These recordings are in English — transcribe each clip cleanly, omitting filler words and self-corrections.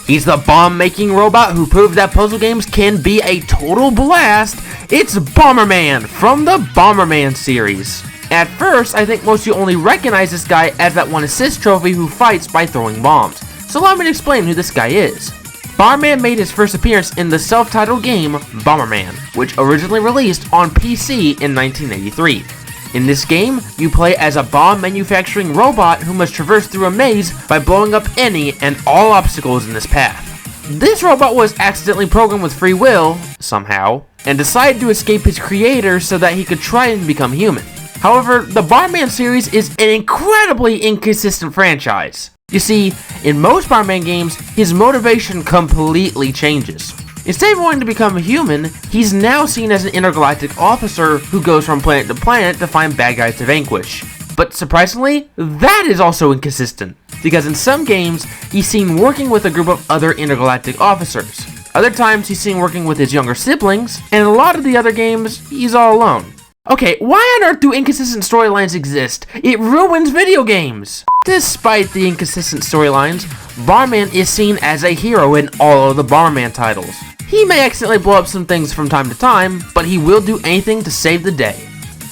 He's the bomb-making robot who proved that puzzle games can be a total blast. It's Bomberman from the Bomberman series. At first, I think most of you only recognize this guy as that one assist trophy who fights by throwing bombs. So allow me to explain who this guy is. Bomberman made his first appearance in the self-titled game Bomberman, which originally released on PC in 1983. In this game, you play as a bomb manufacturing robot who must traverse through a maze by blowing up any and all obstacles in this path. This robot was accidentally programmed with free will, somehow, and decided to escape his creator so that he could try and become human. However, the Bomberman series is an incredibly inconsistent franchise. You see, in most Bomberman games, his motivation completely changes. Instead of wanting to become a human, he's now seen as an intergalactic officer who goes from planet to planet to find bad guys to vanquish. But surprisingly, that is also inconsistent, because in some games, he's seen working with a group of other intergalactic officers. Other times, he's seen working with his younger siblings, and in a lot of the other games, he's all alone. Okay, why on earth do inconsistent storylines exist? It ruins video games! Despite the inconsistent storylines, Bomberman is seen as a hero in all of the Bomberman titles. He may accidentally blow up some things from time to time, but he will do anything to save the day.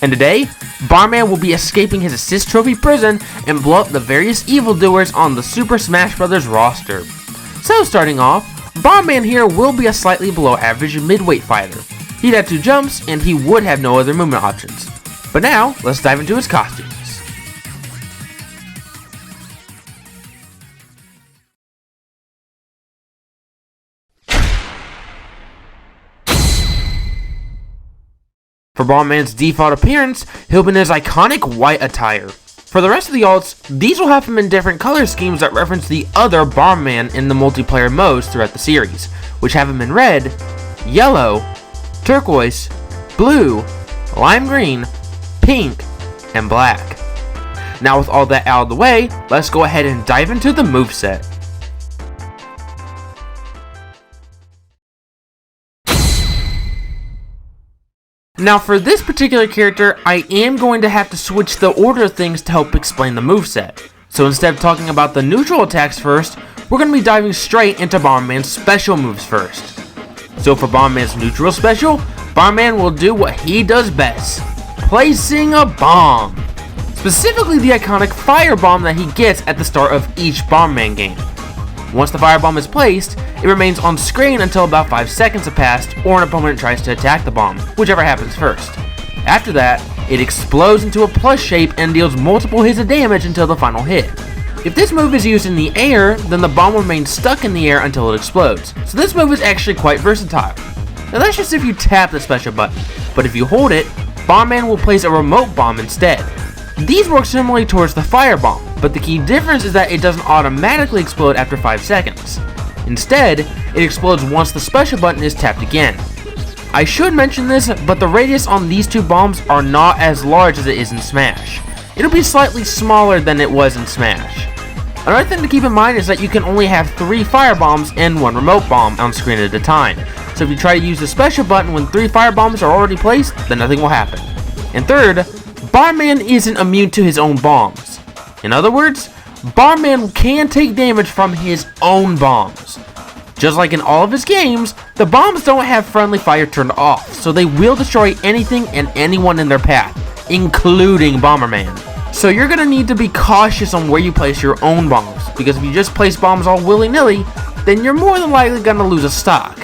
And today, Bomberman will be escaping his assist trophy prison and blow up the various evildoers on the Super Smash Bros. Roster. So starting off, Bomberman here will be a slightly below average mid-weight fighter. He'd have 2 jumps, and he would have no other movement options. But now, let's dive into his costumes. For Bomberman's default appearance, he'll be in his iconic white attire. For the rest of the alts, these will have him in different color schemes that reference the other Bomberman in the multiplayer modes throughout the series, which have him in red, yellow, turquoise, blue, lime green, pink, and black. Now with all that out of the way, let's go ahead and dive into the moveset. Now for this particular character, I am going to have to switch the order of things to help explain the moveset. So instead of talking about the neutral attacks first, we're going to be diving straight into Bomberman's special moves first. So for Bomberman's neutral special, Bomberman will do what he does best, placing a bomb. Specifically the iconic firebomb that he gets at the start of each Bomberman game. Once the firebomb is placed, it remains on screen until about 5 seconds have passed or an opponent tries to attack the bomb, whichever happens first. After that, it explodes into a plus shape and deals multiple hits of damage until the final hit. If this move is used in the air, then the bomb will remain stuck in the air until it explodes, so this move is actually quite versatile. Now that's just if you tap the special button, but if you hold it, Bomberman will place a remote bomb instead. These work similarly towards the firebomb, but the key difference is that it doesn't automatically explode after 5 seconds. Instead, it explodes once the special button is tapped again. I should mention this, but the radius on these 2 bombs are not as large as it is in Smash. It'll be slightly smaller than it was in Smash. Another thing to keep in mind is that you can only have 3 firebombs and 1 remote bomb on screen at a time. So if you try to use the special button when 3 firebombs are already placed, then nothing will happen. And third, Bomberman isn't immune to his own bombs. In other words, Bomberman can take damage from his own bombs. Just like in all of his games, the bombs don't have friendly fire turned off, so they will destroy anything and anyone in their path, including Bomberman. So you're going to need to be cautious on where you place your own bombs, because if you just place bombs all willy-nilly, then you're more than likely going to lose a stock.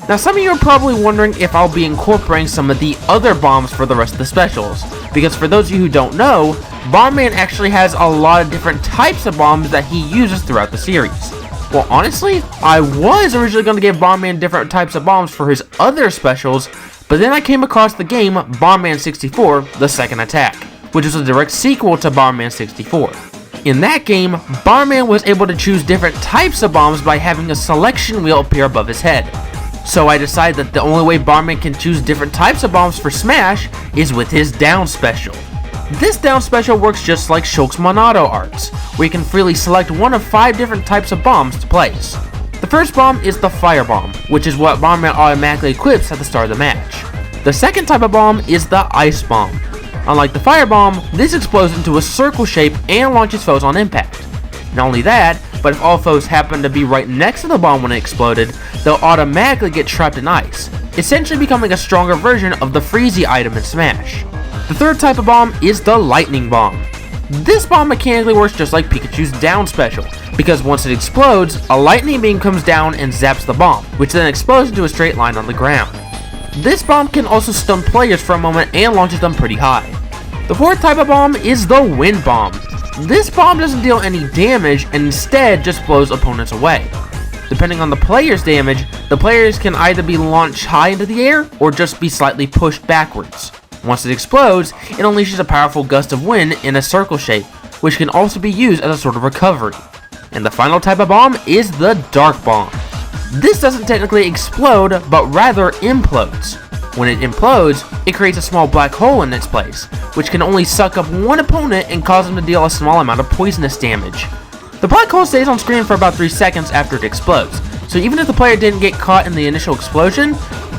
Now some of you are probably wondering if I'll be incorporating some of the other bombs for the rest of the specials, because for those of you who don't know, Bomberman actually has a lot of different types of bombs that he uses throughout the series. Well, honestly, I was originally going to give Bomberman different types of bombs for his other specials, but then I came across the game Bomberman 64, The Second Attack, which is a direct sequel to Bomberman 64. In that game, Bomberman was able to choose different types of bombs by having a selection wheel appear above his head. So I decided that the only way Bomberman can choose different types of bombs for Smash is with his down special. This down special works just like Shulk's Monado arts, where you can freely select one of 5 different types of bombs to place. The first bomb is the Fire Bomb, which is what Bomberman automatically equips at the start of the match. The second type of bomb is the Ice Bomb. Unlike the Fire Bomb, this explodes into a circle shape and launches foes on impact. Not only that, but if all foes happen to be right next to the bomb when it exploded, they'll automatically get trapped in ice, essentially becoming a stronger version of the Freezy item in Smash. The third type of bomb is the Lightning Bomb. This bomb mechanically works just like Pikachu's down special, because once it explodes, a lightning beam comes down and zaps the bomb, which then explodes into a straight line on the ground. This bomb can also stun players for a moment and launches them pretty high. The fourth type of bomb is the Wind Bomb. This bomb doesn't deal any damage and instead just blows opponents away. Depending on the player's damage, the players can either be launched high into the air or just be slightly pushed backwards. Once it explodes, it unleashes a powerful gust of wind in a circle shape, which can also be used as a sort of recovery. And the final type of bomb is the Dark Bomb. This doesn't technically explode, but rather implodes. When it implodes, it creates a small black hole in its place, which can only suck up one opponent and cause them to deal a small amount of poisonous damage. The black hole stays on screen for about 3 seconds after it explodes, so even if the player didn't get caught in the initial explosion,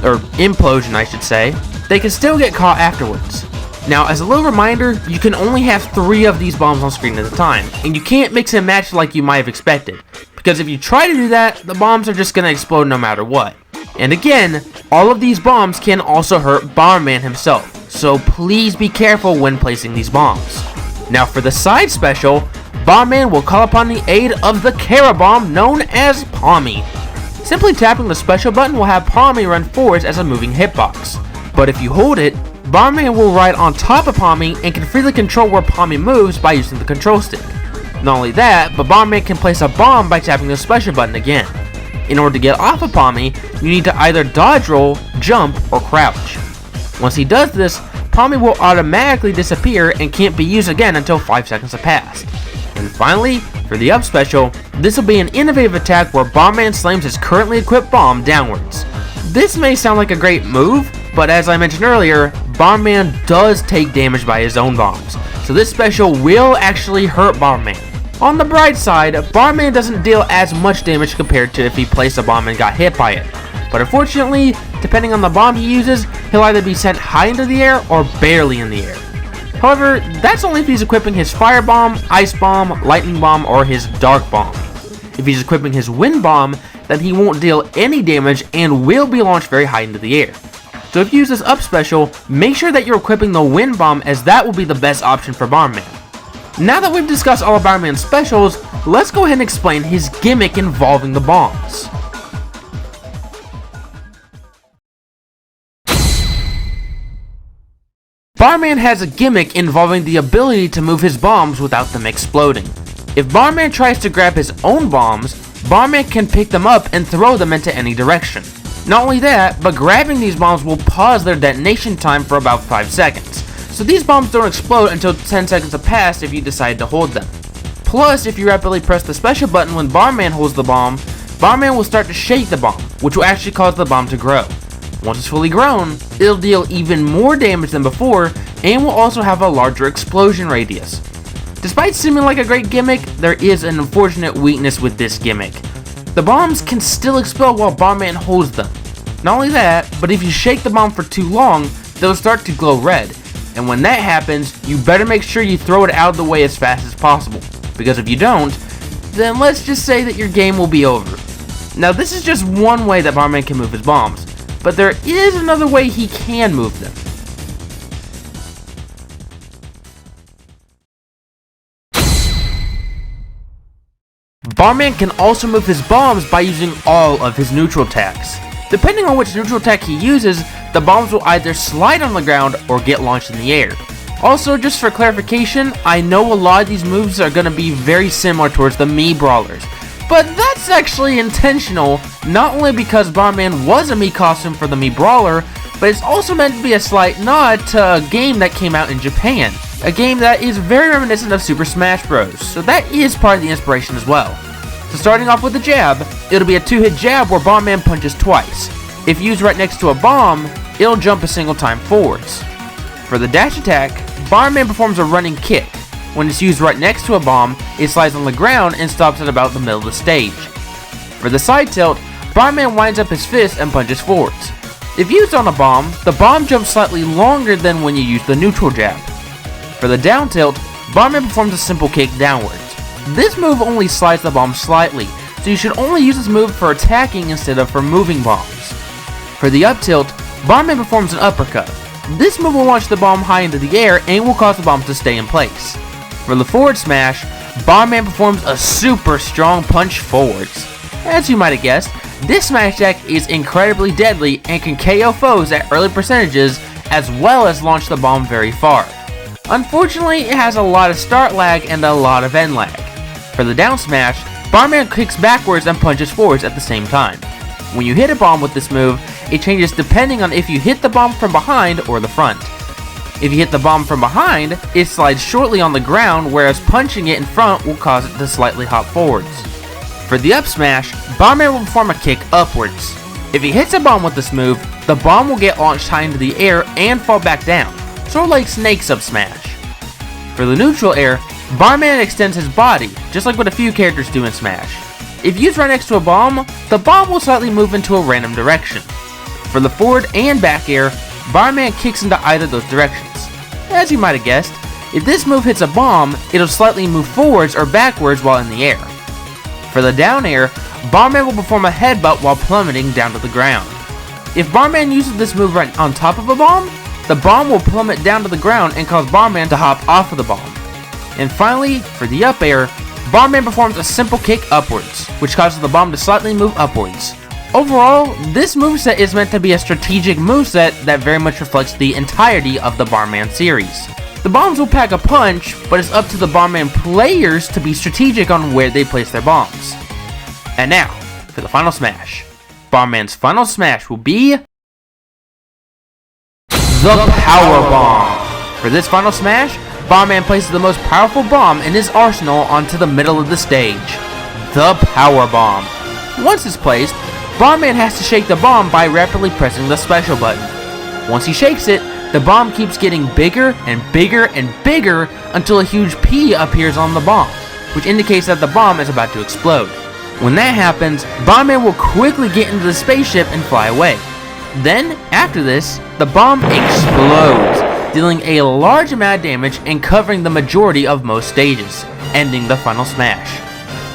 or implosion I should say, they can still get caught afterwards. Now, as a little reminder, you can only have 3 of these bombs on screen at a time, and you can't mix and match like you might have expected, because if you try to do that, the bombs are just going to explode no matter what. And again, all of these bombs can also hurt Bomberman himself, so please be careful when placing these bombs. Now for the side special, Bomberman will call upon the aid of the Kara Bomb known as Pommy. Simply tapping the special button will have Pommy run forwards as a moving hitbox. But if you hold it, Bomberman will ride on top of Pommy and can freely control where Pommy moves by using the control stick. Not only that, but Bomberman can place a bomb by tapping the special button again. In order to get off of Pommy, you need to either dodge roll, jump, or crouch. Once he does this, Pommy will automatically disappear and can't be used again until 5 seconds have passed. And finally, for the up special, this will be an innovative attack where Bomberman slams his currently equipped bomb downwards. This may sound like a great move, but as I mentioned earlier, Bomberman does take damage by his own bombs, so this special will actually hurt Bomberman. On the bright side, Bomberman doesn't deal as much damage compared to if he placed a bomb and got hit by it. But unfortunately, depending on the bomb he uses, he'll either be sent high into the air or barely in the air. However, that's only if he's equipping his Fire Bomb, Ice Bomb, Lightning Bomb, or his Dark Bomb. If he's equipping his Wind Bomb, then he won't deal any damage and will be launched very high into the air. So if you use this up special, make sure that you're equipping the Wind Bomb, as that will be the best option for Bomberman. Now that we've discussed all of Bomberman's specials, let's go ahead and explain his gimmick involving the bombs. Bomberman has a gimmick involving the ability to move his bombs without them exploding. If Bomberman tries to grab his own bombs, Bomberman can pick them up and throw them into any direction. Not only that, but grabbing these bombs will pause their detonation time for about 5 seconds. So these bombs don't explode until 10 seconds have passed if you decide to hold them. Plus, if you rapidly press the special button when Bomberman holds the bomb, Bomberman will start to shake the bomb, which will actually cause the bomb to grow. Once it's fully grown, it'll deal even more damage than before and will also have a larger explosion radius. Despite seeming like a great gimmick, there is an unfortunate weakness with this gimmick. The bombs can still explode while Bomberman holds them. Not only that, but if you shake the bomb for too long, they'll start to glow red. And when that happens, you better make sure you throw it out of the way as fast as possible, because if you don't, then let's just say that your game will be over. Now this is just one way that Bomberman can move his bombs, but there is another way he can move them. Bomberman can also move his bombs by using all of his neutral attacks. Depending on which neutral attack he uses, the bombs will either slide on the ground or get launched in the air. Also, just for clarification, I know a lot of these moves are going to be very similar towards the Mii Brawlers, but that's actually intentional, not only because Bomberman was a Mii costume for the Mii Brawler, but it's also meant to be a slight nod to a game that came out in Japan, a game that is very reminiscent of Super Smash Bros., so that is part of the inspiration as well. So starting off with the jab, it'll be a 2-hit jab where Bomberman punches twice. If used right next to a bomb, it'll jump a single time forwards. For the dash attack, Bomberman performs a running kick. When it's used right next to a bomb, it slides on the ground and stops at about the middle of the stage. For the side tilt, Bomberman winds up his fist and punches forwards. If used on a bomb, the bomb jumps slightly longer than when you use the neutral jab. For the down tilt, Bomberman performs a simple kick downwards. This move only slides the bomb slightly, so you should only use this move for attacking instead of for moving bombs. For the up tilt, Bomberman performs an uppercut. This move will launch the bomb high into the air and will cause the bomb to stay in place. For the forward smash, Bomberman performs a super strong punch forwards. As you might have guessed, this smash attack is incredibly deadly and can KO foes at early percentages as well as launch the bomb very far. Unfortunately, it has a lot of start lag and a lot of end lag. For the down smash, Bomberman kicks backwards and punches forwards at the same time. When you hit a bomb with this move, it changes depending on if you hit the bomb from behind or the front. If you hit the bomb from behind, it slides shortly on the ground, whereas punching it in front will cause it to slightly hop forwards. For the up smash, Bomberman will perform a kick upwards. If he hits a bomb with this move, the bomb will get launched high into the air and fall back down, sort of like Snake's up smash. For the neutral air, Bomberman extends his body, just like what a few characters do in Smash. If used right next to a bomb, the bomb will slightly move into a random direction. For the forward and back air, Bomberman kicks into either of those directions. As you might have guessed, if this move hits a bomb, it'll slightly move forwards or backwards while in the air. For the down air, Bomberman will perform a headbutt while plummeting down to the ground. If Bomberman uses this move right on top of a bomb, the bomb will plummet down to the ground and cause Bomberman to hop off of the bomb. And finally, for the up air, Bomberman performs a simple kick upwards, which causes the bomb to slightly move upwards. Overall, this moveset is meant to be a strategic moveset that very much reflects the entirety of the Bomberman series. The bombs will pack a punch, but it's up to the Bomberman players to be strategic on where they place their bombs. And now, for the final smash. Bomberman's final smash will be the Power Bomb. For this final smash, Bomberman places the most powerful bomb in his arsenal onto the middle of the stage, the Power Bomb. Once it's placed, Bomberman has to shake the bomb by rapidly pressing the special button. Once he shakes it, the bomb keeps getting bigger and bigger and bigger until a huge P appears on the bomb, which indicates that the bomb is about to explode. When that happens, Bomberman will quickly get into the spaceship and fly away. Then, after this, the bomb explodes, dealing a large amount of damage and covering the majority of most stages, ending the final smash.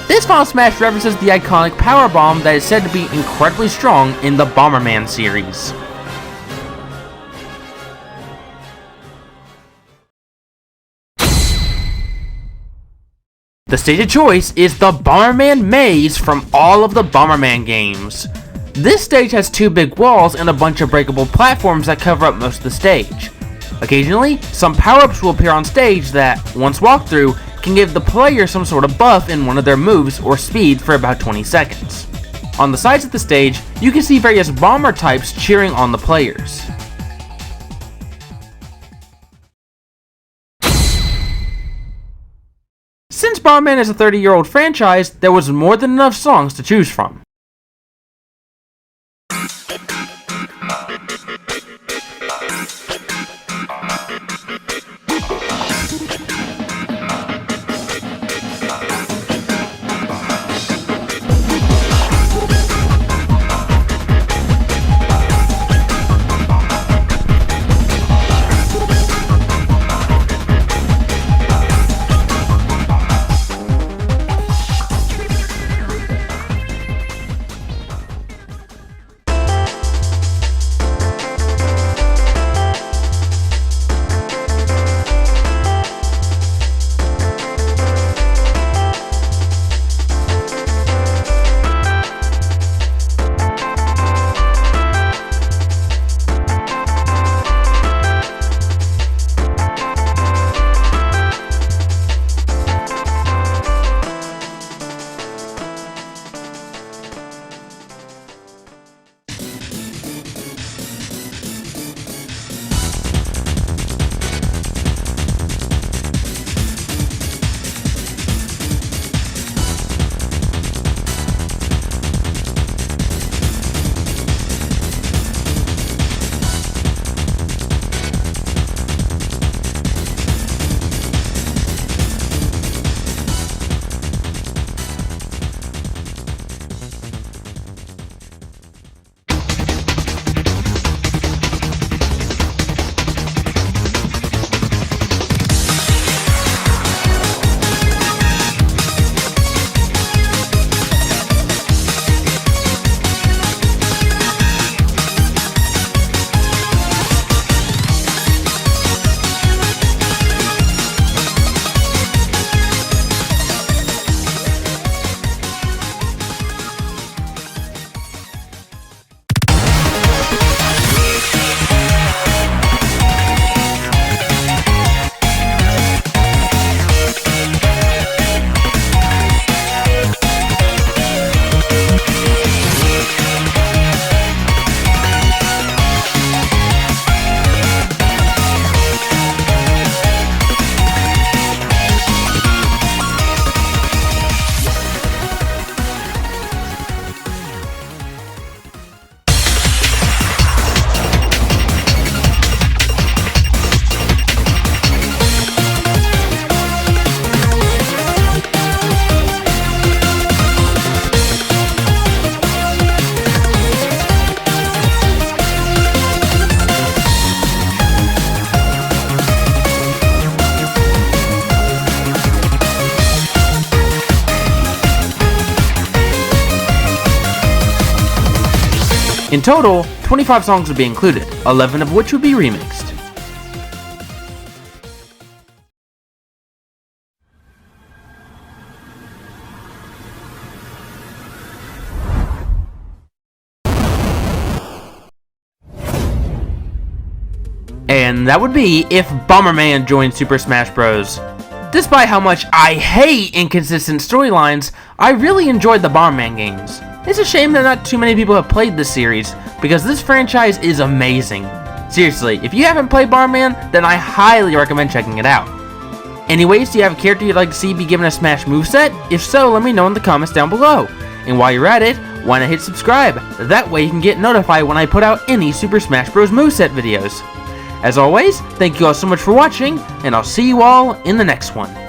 This final smash references the iconic power bomb that is said to be incredibly strong in the Bomberman series. The stage of choice is the Bomberman Maze from all of the Bomberman games. This stage has two big walls and a bunch of breakable platforms that cover up most of the stage. Occasionally, some power-ups will appear on stage that, once walked through, can give the player some sort of buff in one of their moves or speed for about 20 seconds. On the sides of the stage, you can see various bomber types cheering on the players. Since Bomberman is a 30-year-old franchise, there was more than enough songs to choose from. In total, 25 songs would be included, 11 of which would be remixed. And that would be if Bomberman joined Super Smash Bros. Despite how much I hate inconsistent storylines, I really enjoyed the Bomberman games. It's a shame that not too many people have played this series, because this franchise is amazing. Seriously, if you haven't played Bomberman, then I highly recommend checking it out. Anyways, do you have a character you'd like to see be given a Smash moveset? If so, let me know in the comments down below. And while you're at it, why not hit subscribe? That way you can get notified when I put out any Super Smash Bros. Moveset videos. As always, thank you all so much for watching, and I'll see you all in the next one.